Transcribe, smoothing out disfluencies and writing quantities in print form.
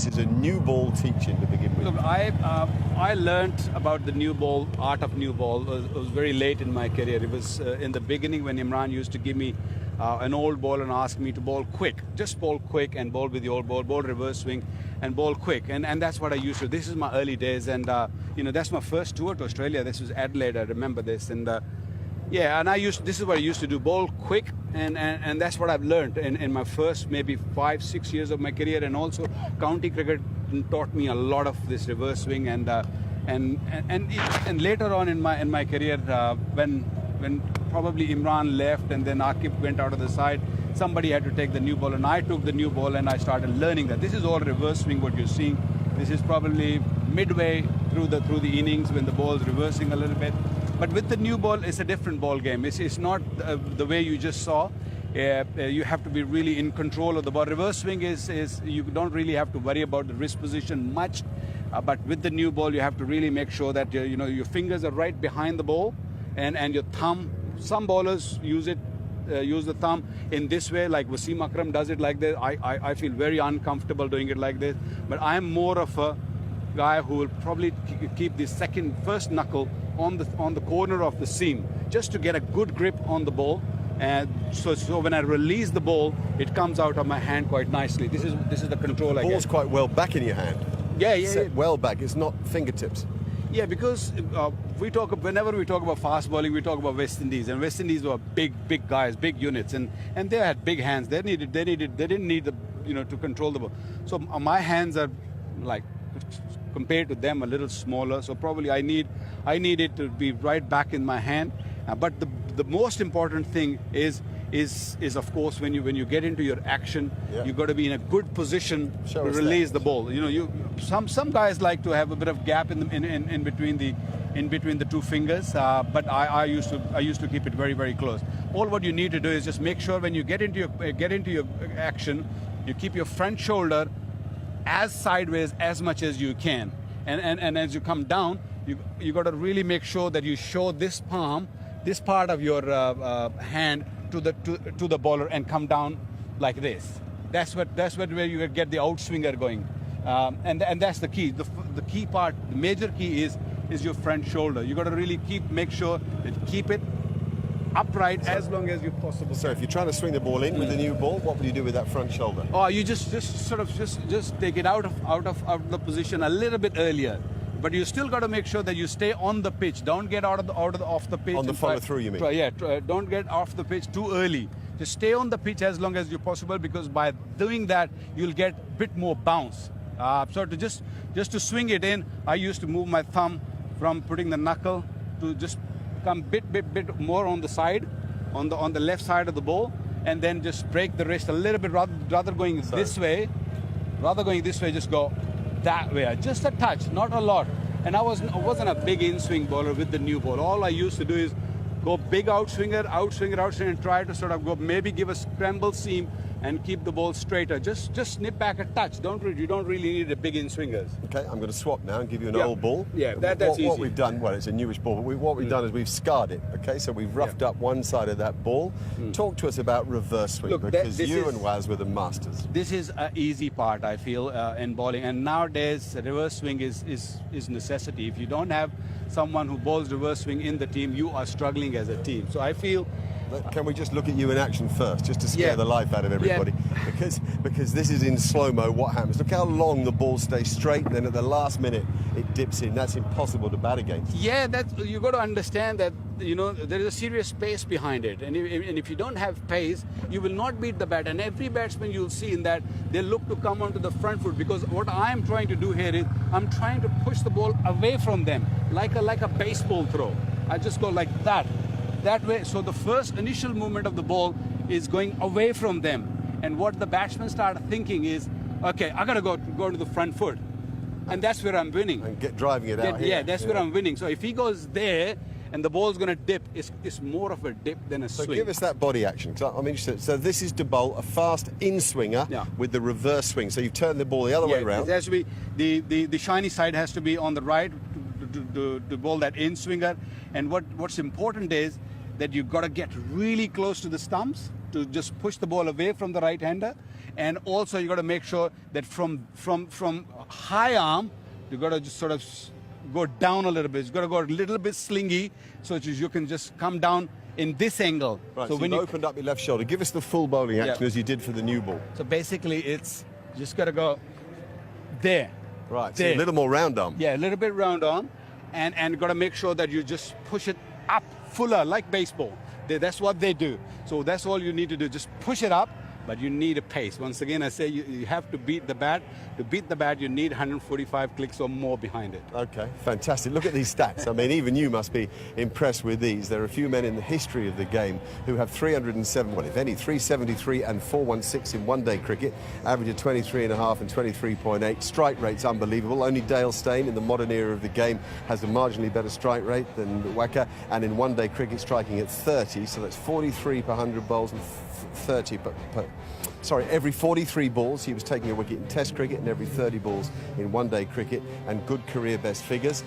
This is a new ball teaching to begin with. Look, I learned about the new ball, art of new ball. It was very late in my career. It was in the beginning when Imran used to give me an old ball and ask me to bowl quick. Just bowl quick and bowl with the old ball, bowl reverse swing and bowl quick. And that's what I used to. This is my early days, and that's my first tour to Australia. This was Adelaide, I remember this. And yeah, and this is what I used to do, bowl quick, and that's what I've learned in my first maybe 5-6 years of my career. And also county cricket taught me a lot of this reverse swing, and later on in my career, when probably Imran left and then Akif went out of the side, somebody had to take the new ball, and I took the new ball and I started learning that. This is all reverse swing what you're seeing. This is probably midway through the innings when the ball's reversing a little bit. But with the new ball, it's a different ball game. It's not the way you just saw. You have to be really in control of the ball. Reverse swing is you don't really have to worry about the wrist position much. But with the new ball, you have to really make sure that your fingers are right behind the ball, and your thumb. Some bowlers use the thumb in this way, like Wasim Akram does it like this. I feel very uncomfortable doing it like this. But I'm more of a guy who will probably keep the first knuckle on the corner of the seam, just to get a good grip on the ball. And so when I release the ball, it comes out of my hand quite nicely. This is the control I get. The ball's quite well back in your hand. Yeah. Well back. It's not fingertips. Yeah, because whenever we talk about fast bowling, we talk about West Indies, and West Indies were big guys, big units, and they had big hands. They didn't need to control the ball. So my hands are like, compared to them, a little smaller. So probably I need it to be right back in my hand. But the most important thing is of course when you get into your action, you've got to be in a good position to release the ball. Some guys like to have a bit of gap in between the two fingers, but I used to keep it very, very close. All what you need to do is just make sure when you get into your action, you keep your front shoulder as sideways as much as you can, and as you come down, you got to really make sure that you show this palm, this part of your hand to the bowler, and come down like this. That's where you get the outswinger going, and that's the key. The key part, the major key is your front shoulder. You got to really make sure that you keep it upright as long as you possible. So if you're trying to swing the ball in with the new ball, what will you do with that front shoulder? Oh, you just take it out of the position a little bit earlier. But you still got to make sure that you stay on the pitch. Don't get off the pitch. On the follow through, you mean? Don't get off the pitch too early. Just stay on the pitch as long as you possible, because by doing that, you'll get a bit more bounce. So just to swing it in, I used to move my thumb from putting the knuckle to just come bit more on the side, on the left side of the ball, and then just break the wrist a little bit rather going this way. Rather going this way, just go that way, just a touch, not a lot. And I wasn't a big in-swing bowler with the new ball. All I used to do is go big outswinger, and try to sort of go, maybe give a scramble seam and keep the ball straighter. Just snip back a touch. You don't really need a big in-swingers. Okay, I'm going to swap now and give you an old ball. Yeah, that's easy. What we've done, well, it's a newish ball, but what we've done is we've scarred it. Okay, so we've roughed up one side of that ball. Talk to us about reverse swing, because you and Waz were the masters. This is an easy part, I feel, in bowling. And nowadays, reverse swing is necessity. If you don't have someone who bowls reverse swing in the team, you are struggling as a team. So I feel... Can we just look at you in action first, just to scare the life out of everybody? Because this is in slow-mo, what happens? Look how long the ball stays straight, and then at the last minute, it dips in. That's impossible to bat against. Yeah, you've got to understand that, there is a serious pace behind it. And if you don't have pace, you will not beat the bat. And every batsman you'll see in that, they look to come onto the front foot, because what I'm trying to do here is, I'm trying to push the ball away from them, like a baseball throw. I just go like that way. So the first initial movement of the ball is going away from them. And what the batsmen start thinking is, okay, I got to go to the front foot. And that's where I'm winning. And driving it out here. Yeah, that's where I'm winning. So if he goes there and the ball's going to dip, it's more of a dip than a swing. So give us that body action, because I'm interested. So this is to bowl a fast in-swinger with the reverse swing. So you've turned the ball the other way around. It has to be, the shiny side has to be on the right to bowl that in-swinger. And what's important is that you've got to get really close to the stumps to just push the ball away from the right-hander, And also you got to make sure that from high arm, you got to just sort of go down a little bit. You got to go a little bit slingy so that you can just come down in this angle. Right, so when you opened up your left shoulder, give us the full bowling action as you did for the new ball. So basically it's just got to go there. Right, there. so a little more round arm. Yeah, a little bit round arm, and got to make sure that you just push it up fuller, like baseball. That's what they do. So that's all you need to do. Just push it up, but you need a pace. Once again, I say you have to beat the bat. To beat the bat, you need 145 clicks or more behind it. Okay, fantastic. Look at these stats. I mean, even you must be impressed with these. There are a few men in the history of the game who have 307, well, if any, 373 and 416 in one-day cricket, average of 23.5 and 23.8. Strike rate's unbelievable. Only Dale Steyn in the modern era of the game has a marginally better strike rate than Wacker, and in one-day cricket striking at 30, so that's 43 per 100 bowls and 30 every 43 balls he was taking a wicket in Test cricket and every 30 balls in one-day cricket, and good career best figures.